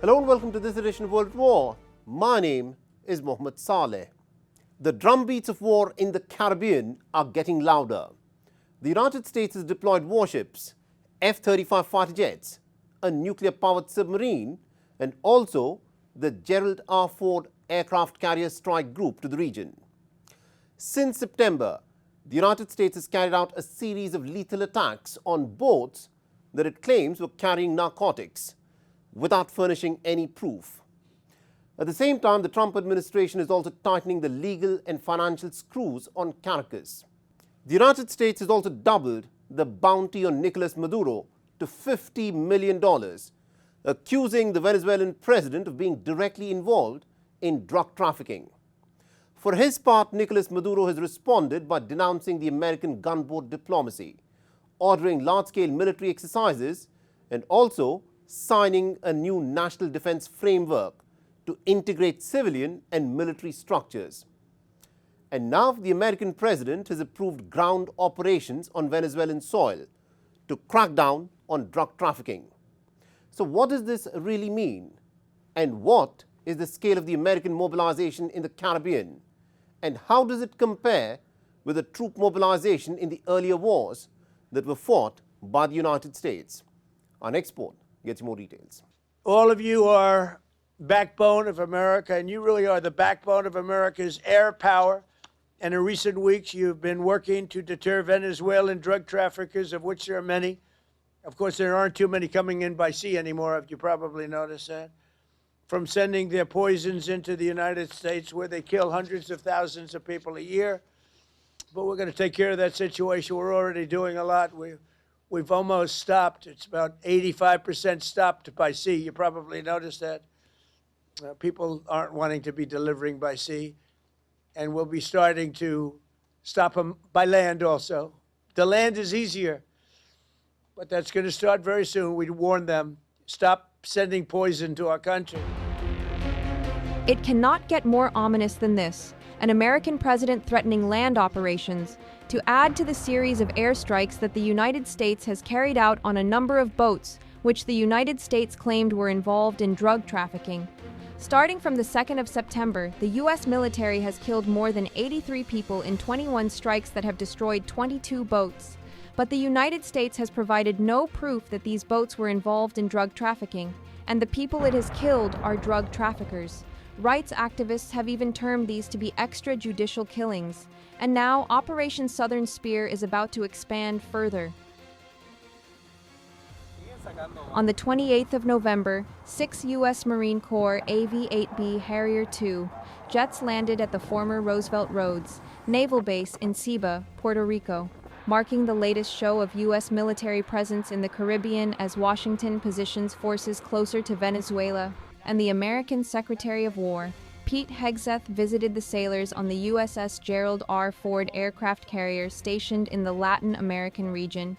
Hello and welcome to this edition of World at War. My name is Mohammed Saleh. The drumbeats of war in the Caribbean are getting louder. The United States has deployed warships, F-35 fighter jets, a nuclear-powered submarine, and also the Gerald R. Ford aircraft carrier strike group to the region. Since September, the United States has carried out a series of lethal attacks on boats that it claims were carrying narcotics, without furnishing any proof. At the same time, the Trump administration is also tightening the legal and financial screws on Caracas. The United States has also doubled the bounty on Nicolas Maduro to $50 million, accusing the Venezuelan president of being directly involved in drug trafficking. For his part, Nicolas Maduro has responded by denouncing the American gunboat diplomacy, ordering large-scale military exercises, and also signing a new national defense framework to integrate civilian and military structures. And now the American president has approved ground operations on Venezuelan soil to crack down on drug trafficking. So what does this really mean? And what is the scale of the American mobilization in the Caribbean? And how does it compare with the troop mobilization in the earlier wars that were fought by the United States? Our next report gets you more details. All of you are backbone of America, and you really are the backbone of America's air power. And in recent weeks, you've been working to deter Venezuelan drug traffickers, of which there are many. Of course, there aren't too many coming in by sea anymore, if you probably noticed that, from sending their poisons into the United States, where they kill hundreds of thousands of people a year. But we're going to take care of that situation. We're already doing a lot. We've almost stopped. It's about 85% stopped by sea. You probably noticed that. People aren't wanting to be delivering by sea. And we'll be starting to stop them by land also. The land is easier, but that's going to start very soon. We warn them, stop sending poison to our country. It cannot get more ominous than this. An American president threatening land operations to add to the series of airstrikes that the United States has carried out on a number of boats, which the United States claimed were involved in drug trafficking. Starting from the 2nd of September, the U.S. military has killed more than 83 people in 21 strikes that have destroyed 22 boats. But the United States has provided no proof that these boats were involved in drug trafficking, and the people it has killed are drug traffickers. Rights activists have even termed these to be extrajudicial killings, and now Operation Southern Spear is about to expand further. On the 28th of November, 6 U.S. Marine Corps AV-8B Harrier II jets landed at the former Roosevelt Roads Naval Base in Ceiba, Puerto Rico, marking the latest show of U.S. military presence in the Caribbean as Washington positions forces closer to Venezuela. And the American Secretary of War, Pete Hegseth, visited the sailors on the USS Gerald R. Ford aircraft carrier stationed in the Latin American region.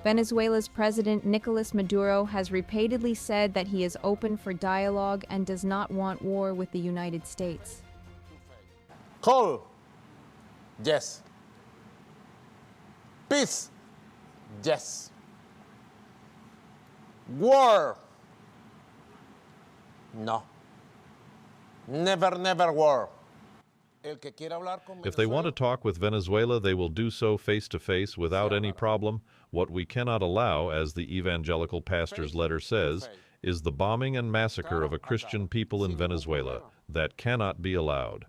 Venezuela's President Nicolas Maduro has repeatedly said that he is open for dialogue and does not want war with the United States. Call, yes. Peace, yes. War, no. Never, never war. If they want to talk with Venezuela, they will do so face-to-face without any problem. What we cannot allow, as the evangelical pastor's letter says, is the bombing and massacre of a Christian people in Venezuela. That cannot be allowed.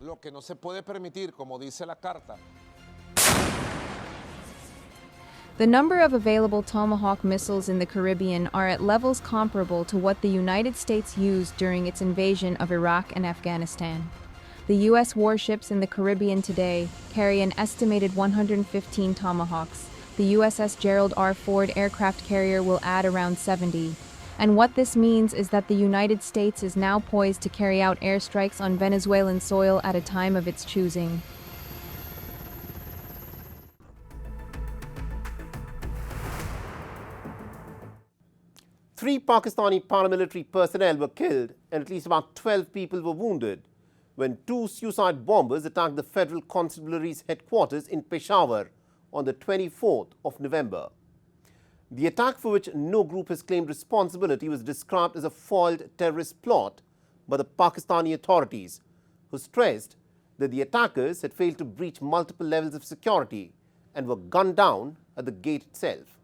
The number of available Tomahawk missiles in the Caribbean are at levels comparable to what the United States used during its invasion of Iraq and Afghanistan. The U.S. warships in the Caribbean today carry an estimated 115 Tomahawks. The USS Gerald R. Ford aircraft carrier will add around 70. And what this means is that the United States is now poised to carry out airstrikes on Venezuelan soil at a time of its choosing. Three Pakistani paramilitary personnel were killed and at least about 12 people were wounded when two suicide bombers attacked the Federal Constabulary's headquarters in Peshawar on the 24th of November. The attack, for which no group has claimed responsibility, was described as a foiled terrorist plot by the Pakistani authorities, who stressed that the attackers had failed to breach multiple levels of security and were gunned down at the gate itself.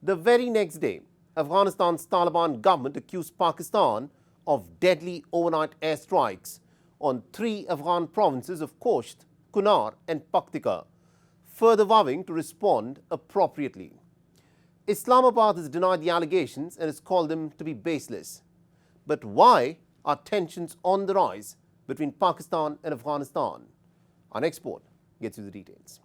The very next day, Afghanistan's Taliban government accused Pakistan of deadly overnight airstrikes on 3 Afghan provinces of Khost, Kunar and Paktika, further vowing to respond appropriately. Islamabad has denied the allegations and has called them to be baseless. But why are tensions on the rise between Pakistan and Afghanistan? Our next report gets you the details.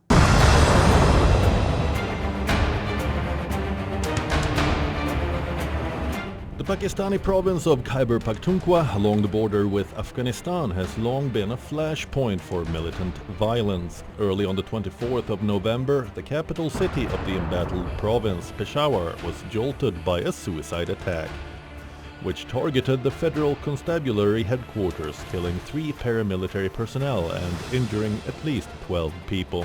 The Pakistani province of Khyber Pakhtunkhwa along the border with Afghanistan has long been a flashpoint for militant violence. Early on the 24th of November, the capital city of the embattled province, Peshawar, was jolted by a suicide attack, which targeted the Federal Constabulary headquarters, killing 3 paramilitary personnel and injuring at least 12 people.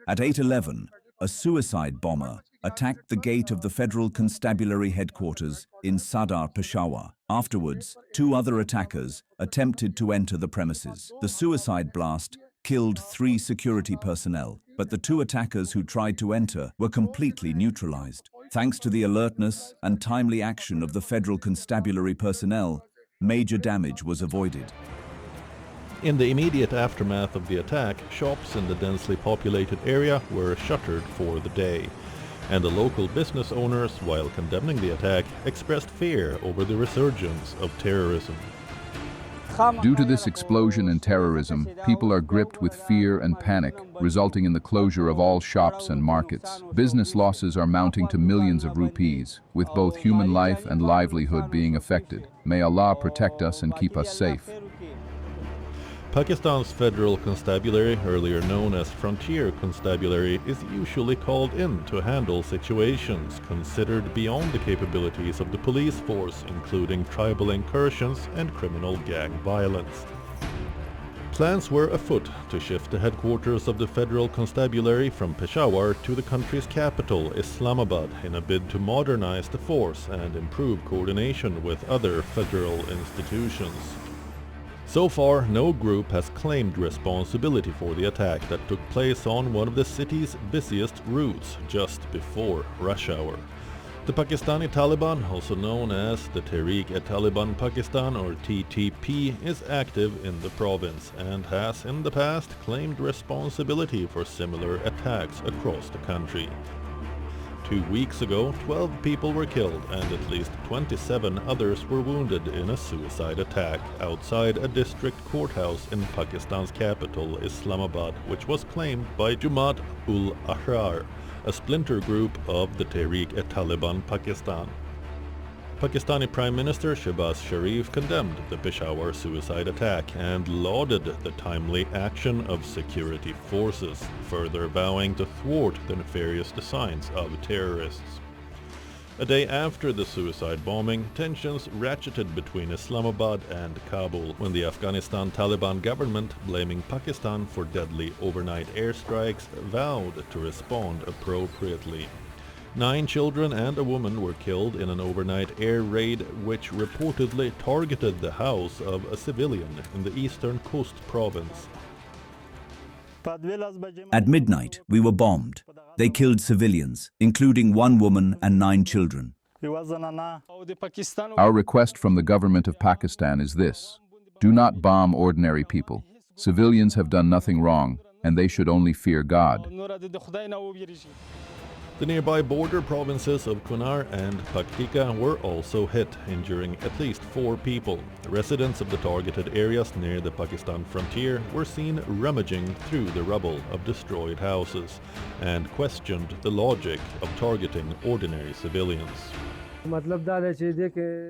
At 8:11, a suicide bomber attacked the gate of the Federal Constabulary headquarters in Sadar, Peshawar. Afterwards, 2 other attackers attempted to enter the premises. The suicide blast killed 3 security personnel, but the 2 attackers who tried to enter were completely neutralized. Thanks to the alertness and timely action of the Federal Constabulary personnel, major damage was avoided. In the immediate aftermath of the attack, shops in the densely populated area were shuttered for the day, and the local business owners, while condemning the attack, expressed fear over the resurgence of terrorism. Due to this explosion in terrorism, people are gripped with fear and panic, resulting in the closure of all shops and markets. Business losses are mounting to millions of rupees, with both human life and livelihood being affected. May Allah protect us and keep us safe. Pakistan's Federal Constabulary, earlier known as Frontier Constabulary, is usually called in to handle situations considered beyond the capabilities of the police force, including tribal incursions and criminal gang violence. Plans were afoot to shift the headquarters of the Federal Constabulary from Peshawar to the country's capital, Islamabad, in a bid to modernize the force and improve coordination with other federal institutions. So far, no group has claimed responsibility for the attack that took place on one of the city's busiest routes just before rush hour. The Pakistani Taliban, also known as the Tehreek-e-Taliban Pakistan or TTP, is active in the province and has in the past claimed responsibility for similar attacks across the country. 2 weeks ago, 12 people were killed and at least 27 others were wounded in a suicide attack outside a district courthouse in Pakistan's capital, Islamabad, which was claimed by Jamaat-ul-Ahrar, a splinter group of the Tehreek-e-Taliban Pakistan. Pakistani Prime Minister Shehbaz Sharif condemned the Peshawar suicide attack and lauded the timely action of security forces, further vowing to thwart the nefarious designs of terrorists. A day after the suicide bombing, tensions ratcheted between Islamabad and Kabul when the Afghanistan Taliban government, blaming Pakistan for deadly overnight airstrikes, vowed to respond appropriately. 9 children and a woman were killed in an overnight air raid which reportedly targeted the house of a civilian in the eastern Khost province. At midnight, we were bombed. They killed civilians, including 1 woman and 9 children. Our request from the government of Pakistan is this: do not bomb ordinary people. Civilians have done nothing wrong, and they should only fear God. The nearby border provinces of Kunar and Paktika were also hit, injuring at least 4 people. The residents of the targeted areas near the Pakistan frontier were seen rummaging through the rubble of destroyed houses and questioned the logic of targeting ordinary civilians.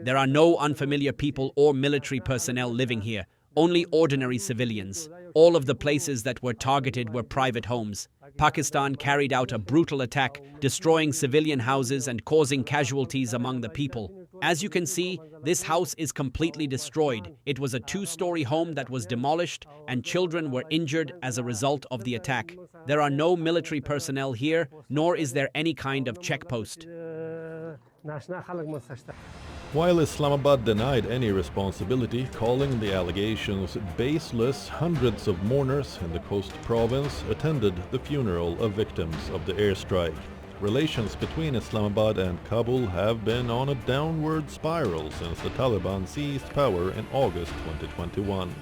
There are no unfamiliar people or military personnel living here, only ordinary civilians. All of the places that were targeted were private homes. Pakistan carried out a brutal attack, destroying civilian houses and causing casualties among the people. As you can see, this house is completely destroyed. It was a two-story home that was demolished, and children were injured as a result of the attack. There are no military personnel here, nor is there any kind of checkpost. While Islamabad denied any responsibility, calling the allegations baseless, hundreds of mourners in the coast province attended the funeral of victims of the airstrike. Relations between Islamabad and Kabul have been on a downward spiral since the Taliban seized power in August 2021.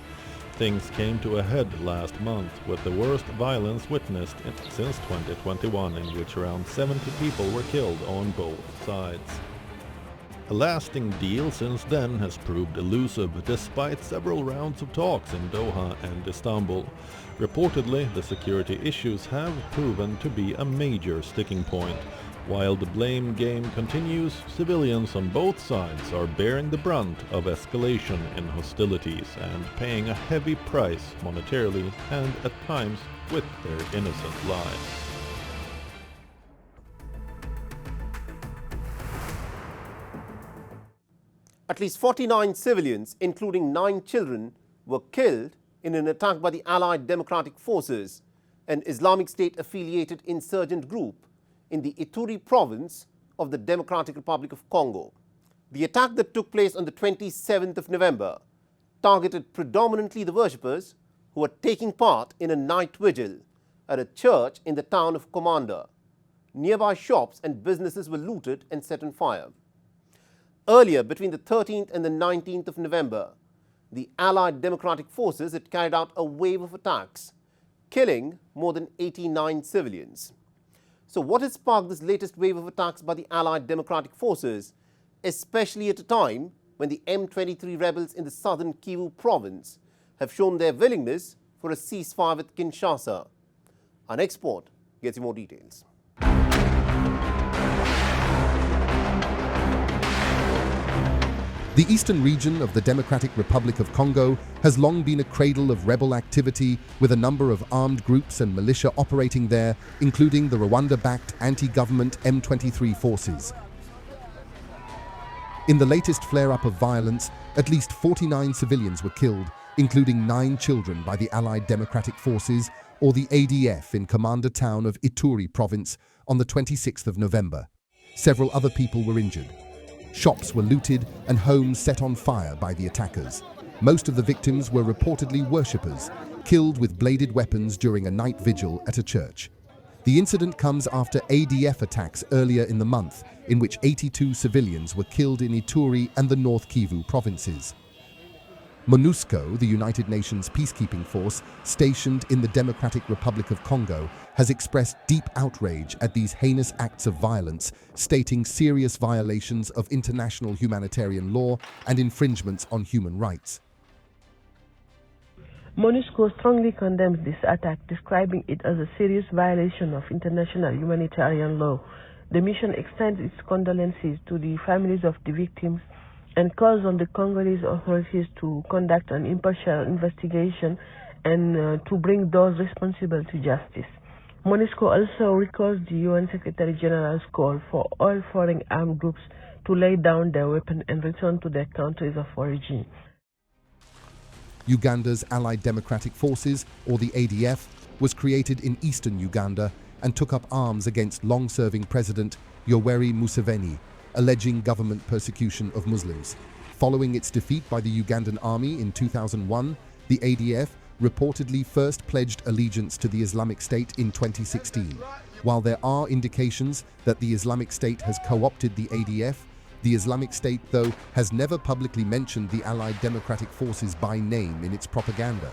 Things came to a head last month with the worst violence witnessed since 2021, in which around 70 people were killed on both sides. A lasting deal since then has proved elusive despite several rounds of talks in Doha and Istanbul. Reportedly, the security issues have proven to be a major sticking point. While the blame game continues, civilians on both sides are bearing the brunt of escalation in hostilities and paying a heavy price monetarily and at times with their innocent lives. At least 49 civilians, including 9 children, were killed in an attack by the Allied Democratic Forces, an Islamic State-affiliated insurgent group in the Ituri province of the Democratic Republic of Congo. The attack that took place on the 27th of November targeted predominantly the worshippers who were taking part in a night vigil at a church in the town of Commander. Nearby shops and businesses were looted and set on fire. Earlier, between the 13th and the 19th of November, the Allied Democratic Forces had carried out a wave of attacks, killing more than 89 civilians. So what has sparked this latest wave of attacks by the Allied Democratic Forces, especially at a time when the M23 rebels in the southern Kivu province have shown their willingness for a ceasefire with Kinshasa? Our next report gets you more details. The eastern region of the Democratic Republic of Congo has long been a cradle of rebel activity, with a number of armed groups and militia operating there, including the Rwanda-backed anti-government M23 forces. In the latest flare-up of violence, at least 49 civilians were killed, including 9 children, by the Allied Democratic Forces, or the ADF, in Commander town of Ituri province on the 26th of November. Several other people were injured. Shops were looted and homes set on fire by the attackers. Most of the victims were reportedly worshippers, killed with bladed weapons during a night vigil at a church. The incident comes after ADF attacks earlier in the month, in which 82 civilians were killed in Ituri and the North Kivu provinces. MONUSCO, the United Nations peacekeeping force stationed in the Democratic Republic of Congo, has expressed deep outrage at these heinous acts of violence, stating serious violations of international humanitarian law and infringements on human rights. MONUSCO strongly condemns this attack, describing it as a serious violation of international humanitarian law. The mission extends its condolences to the families of the victims and calls on the Congolese authorities to conduct an impartial investigation and to bring those responsible to justice. MONUSCO also recalls the UN Secretary General's call for all foreign armed groups to lay down their weapons and return to their countries of origin. Uganda's Allied Democratic Forces, or the ADF, was created in eastern Uganda and took up arms against long-serving President Yoweri Museveni, alleging government persecution of Muslims. Following its defeat by the Ugandan army in 2001, the ADF reportedly first pledged allegiance to the Islamic State in 2016. While there are indications that the Islamic State has co-opted the ADF, the Islamic State, though, has never publicly mentioned the Allied Democratic Forces by name in its propaganda.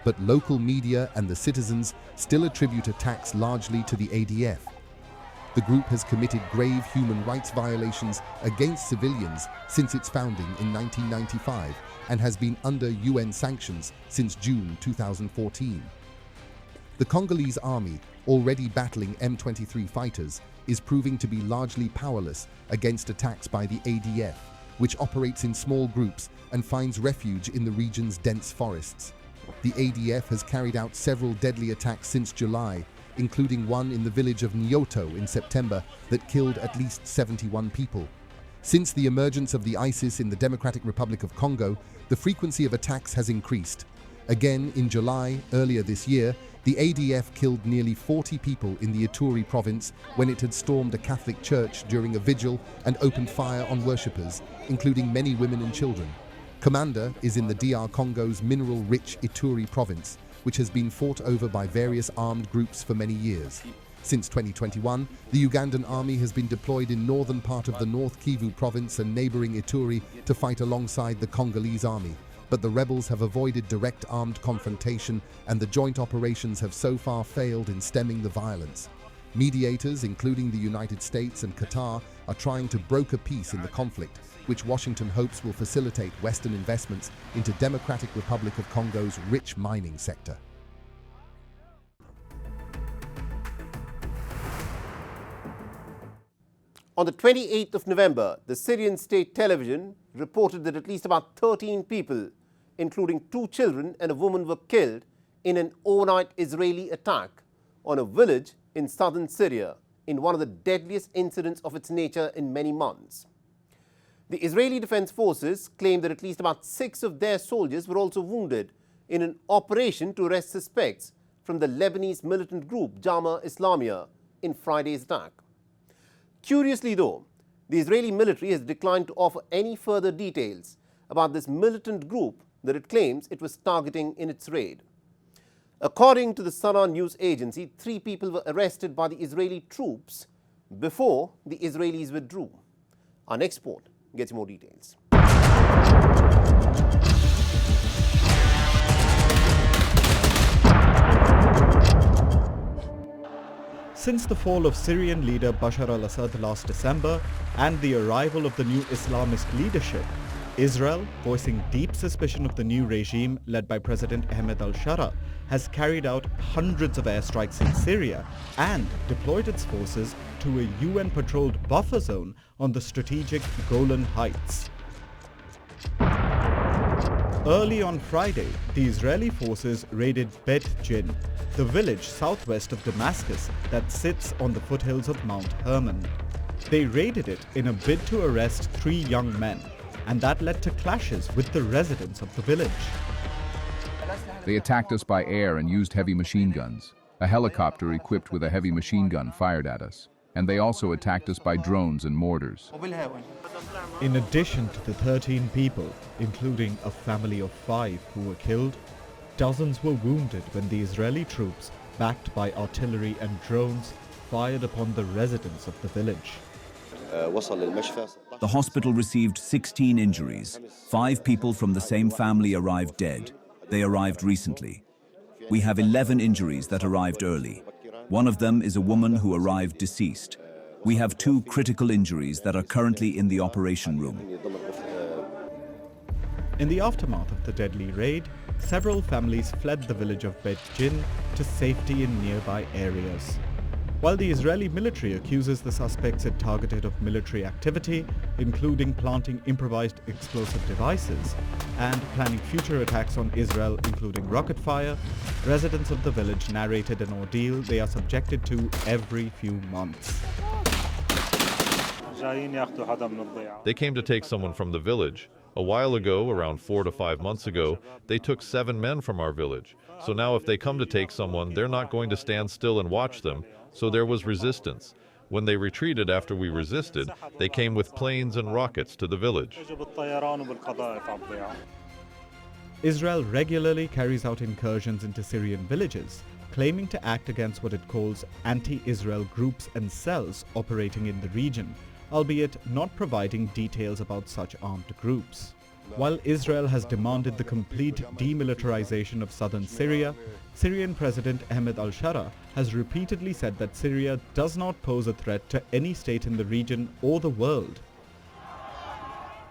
But local media and the citizens still attribute attacks largely to the ADF. The group has committed grave human rights violations against civilians since its founding in 1995 and has been under UN sanctions since June 2014. The Congolese army, already battling M23 fighters, is proving to be largely powerless against attacks by the ADF, which operates in small groups and finds refuge in the region's dense forests. The ADF has carried out several deadly attacks since July, including one in the village of Nyoto in September that killed at least 71 people. Since the emergence of the ISIS in the Democratic Republic of Congo, the frequency of attacks has increased. Again, in July, earlier this year, the ADF killed nearly 40 people in the Ituri province when it had stormed a Catholic church during a vigil and opened fire on worshippers, including many women and children. Commander is in the DR Congo's mineral-rich Ituri province, which has been fought over by various armed groups for many years. Since 2021, the Ugandan army has been deployed in northern part of the North Kivu province and neighboring Ituri to fight alongside the Congolese army. But the rebels have avoided direct armed confrontation, and the joint operations have so far failed in stemming the violence. Mediators, including the United States and Qatar, are trying to broker peace in the conflict, which Washington hopes will facilitate Western investments into Democratic Republic of Congo's rich mining sector. On the 28th of November, the Syrian state television reported that at least about 13 people, including 2 children and a woman, were killed in an overnight Israeli attack on a village in southern Syria in one of the deadliest incidents of its nature in many months. The Israeli Defense Forces claim that at least about 6 of their soldiers were also wounded in an operation to arrest suspects from the Lebanese militant group Jama Islamiyah in Friday's attack. Curiously though, the Israeli military has declined to offer any further details about this militant group that it claims it was targeting in its raid. According to the Sana news agency, 3 people were arrested by the Israeli troops before the Israelis withdrew. Our next report gets more details. Since the fall of Syrian leader Bashar al-Assad last December and the arrival of the new Islamist leadership, Israel, voicing deep suspicion of the new regime led by President Ahmed al-Shara, has carried out hundreds of airstrikes in Syria and deployed its forces to a UN-patrolled buffer zone on the strategic Golan Heights. Early on Friday, the Israeli forces raided Bet Jin, the village southwest of Damascus that sits on the foothills of Mount Hermon. They raided it in a bid to arrest 3 young men, and that led to clashes with the residents of the village. They attacked us by air and used heavy machine guns. A helicopter equipped with a heavy machine gun fired at us, and they also attacked us by drones and mortars. In addition to the 13 people, including a family of 5 who were killed, dozens were wounded when the Israeli troops, backed by artillery and drones, fired upon the residents of the village. The hospital received 16 injuries. 5 people from the same family arrived dead. They arrived recently. We have 11 injuries that arrived early. One of them is a woman who arrived deceased. We have 2 critical injuries that are currently in the operation room. In the aftermath of the deadly raid, several families fled the village of Bet Jin to safety in nearby areas. While the Israeli military accuses the suspects it targeted of military activity, including planting improvised explosive devices and planning future attacks on Israel, including rocket fire, residents of the village narrated an ordeal they are subjected to every few months. They came to take someone from the village. A while ago, around 4 to 5 months ago, they took 7 men from our village. So now if they come to take someone, they're not going to stand still and watch them. So there was resistance. When they retreated after we resisted, they came with planes and rockets to the village. Israel regularly carries out incursions into Syrian villages, claiming to act against what it calls anti-Israel groups and cells operating in the region, albeit not providing details about such armed groups. While Israel has demanded the complete demilitarization of southern Syria, Syrian President Ahmed al-Shara has repeatedly said that Syria does not pose a threat to any state in the region or the world.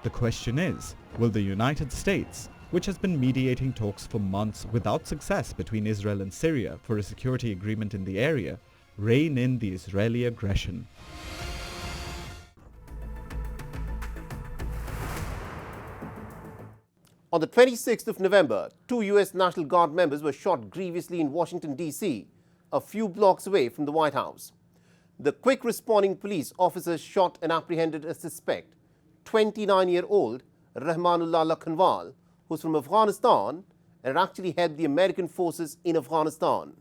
The question is, will the United States, which has been mediating talks for months without success between Israel and Syria for a security agreement in the area, rein in the Israeli aggression? On the 26th of November, 2 U.S. National Guard members were shot grievously in Washington, D.C., a few blocks away from the White House. The quick responding police officers shot and apprehended a suspect 29-year-old Rahmanullah Lakhanwal, who's from Afghanistan and had actually helped the American forces in Afghanistan.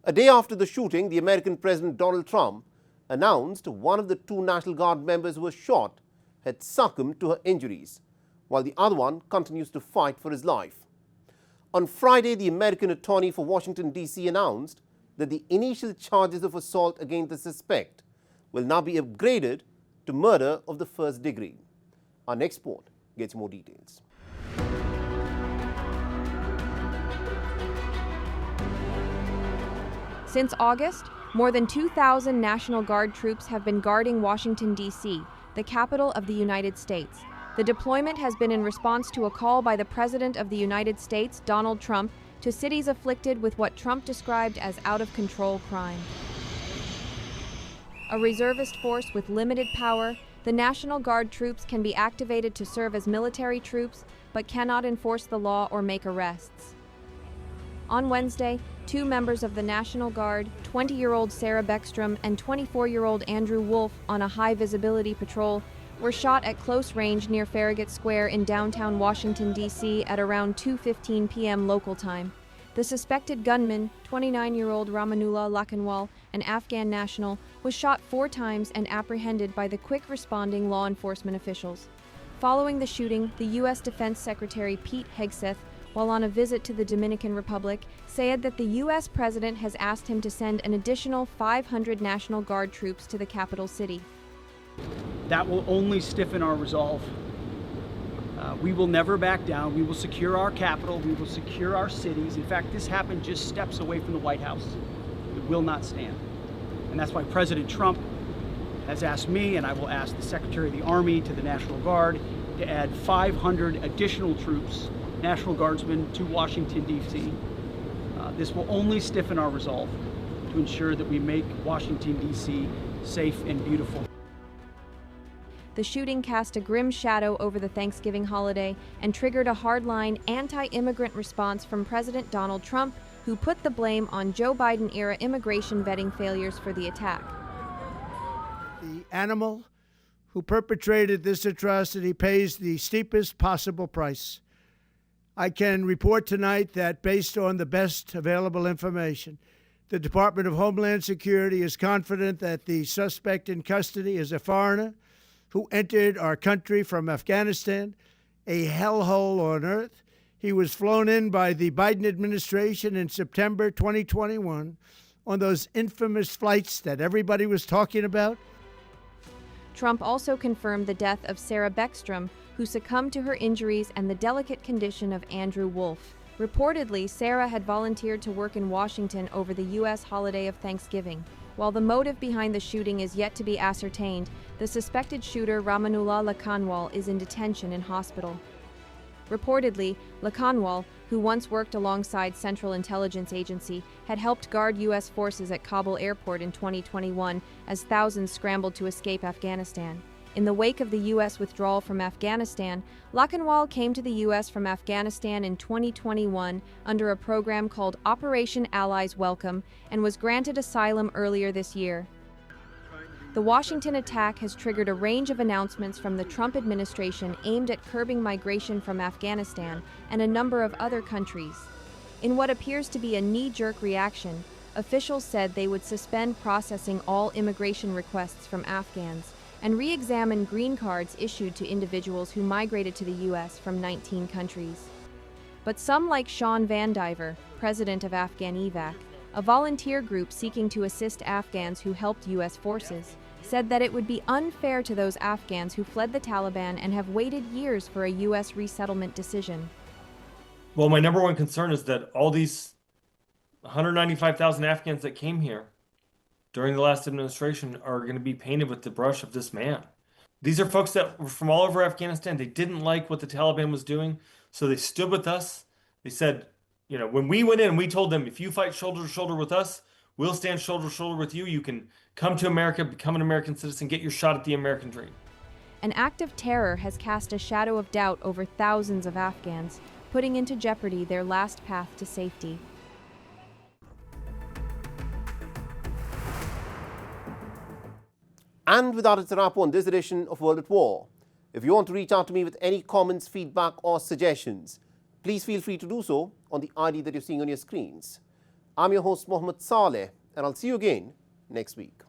A day after the shooting, the American President Donald Trump announced one of the two National Guard members who was shot had succumbed to her injuries, while the other one continues to fight for his life. On Friday, the American attorney for Washington, D.C. announced that the initial charges of assault against the suspect will now be upgraded to murder of the first degree. Our next report gets more details. Since August, more than 2,000 National Guard troops have been guarding Washington, D.C., the capital of the United States. The deployment has been in response to a call by the President of the United States, Donald Trump, to cities afflicted with what Trump described as out-of-control crime. A reservist force with limited power, the National Guard troops can be activated to serve as military troops, but cannot enforce the law or make arrests. On Wednesday, two members of the National Guard, 20-year-old Sarah Beckstrom and 24-year-old Andrew Wolf, on a high-visibility patrol, were shot at close range near Farragut Square in downtown Washington, D.C. at around 2:15 p.m. local time. The suspected gunman, 29-year-old Rahmanullah Lakhanwal, an Afghan national, was shot 4 times and apprehended by the quick-responding law enforcement officials. Following the shooting, the U.S. Defense Secretary Pete Hegseth, while on a visit to the Dominican Republic, said that the U.S. president has asked him to send an additional 500 National Guard troops to the capital city. That will only stiffen our resolve. We will never back down. We will secure our capital. We will secure our cities. In fact, this happened just steps away from the White House. It will not stand. And that's why President Trump has asked me, and I will ask the Secretary of the Army, to the National Guard to add 500 additional troops, National Guardsmen, to Washington, D.C. This will only stiffen our resolve to ensure that we make Washington, D.C. safe and beautiful. The shooting cast a grim shadow over the Thanksgiving holiday and triggered a hardline anti-immigrant response from President Donald Trump, who put the blame on Joe Biden-era immigration vetting failures for the attack. The animal who perpetrated this atrocity pays the steepest possible price. I can report tonight that, based on the best available information, the Department of Homeland Security is confident that the suspect in custody is a foreigner who entered our country from Afghanistan, a hellhole on earth. He was flown in by the Biden administration in September 2021 on those infamous flights that everybody was talking about. Trump also confirmed the death of Sarah Beckstrom, who succumbed to her injuries, and the delicate condition of Andrew Wolf. Reportedly, Sarah had volunteered to work in Washington over the U.S. holiday of Thanksgiving. While the motive behind the shooting is yet to be ascertained, the suspected shooter, Rahmanullah Lakhanwal, is in detention in hospital. Reportedly, Lakhanwal, who once worked alongside Central Intelligence Agency, had helped guard U.S. forces at Kabul airport in 2021 as thousands scrambled to escape Afghanistan. In the wake of the U.S. withdrawal from Afghanistan, Lakhanwal came to the U.S. from Afghanistan in 2021 under a program called Operation Allies Welcome and was granted asylum earlier this year. The Washington attack has triggered a range of announcements from the Trump administration aimed at curbing migration from Afghanistan and a number of other countries. In what appears to be a knee-jerk reaction, officials said they would suspend processing all immigration requests from Afghans and re-examine green cards issued to individuals who migrated to the U.S. from 19 countries. But some, like Sean Vandiver, president of Afghan EVAC, a volunteer group seeking to assist Afghans who helped U.S. forces, said that it would be unfair to those Afghans who fled the Taliban and have waited years for a U.S. resettlement decision. Well, my number one concern is that all these 195,000 Afghans that came here during the last administration are going to be painted with the brush of this man. These are folks that were from all over Afghanistan. They didn't like what the Taliban was doing, so they stood with us. They said, you know, when we went in, we told them, if you fight shoulder to shoulder with us, we'll stand shoulder to shoulder with you. You can come to America, become an American citizen, get your shot at the American dream. An act of terror has cast a shadow of doubt over thousands of Afghans, putting into jeopardy their last path to safety. And with that, it's a wrap on this edition of World at War. If you want to reach out to me with any comments, feedback or suggestions, please feel free to do so on the ID that you're seeing on your screens. I'm your host, Mohammed Saleh, and I'll see you again next week.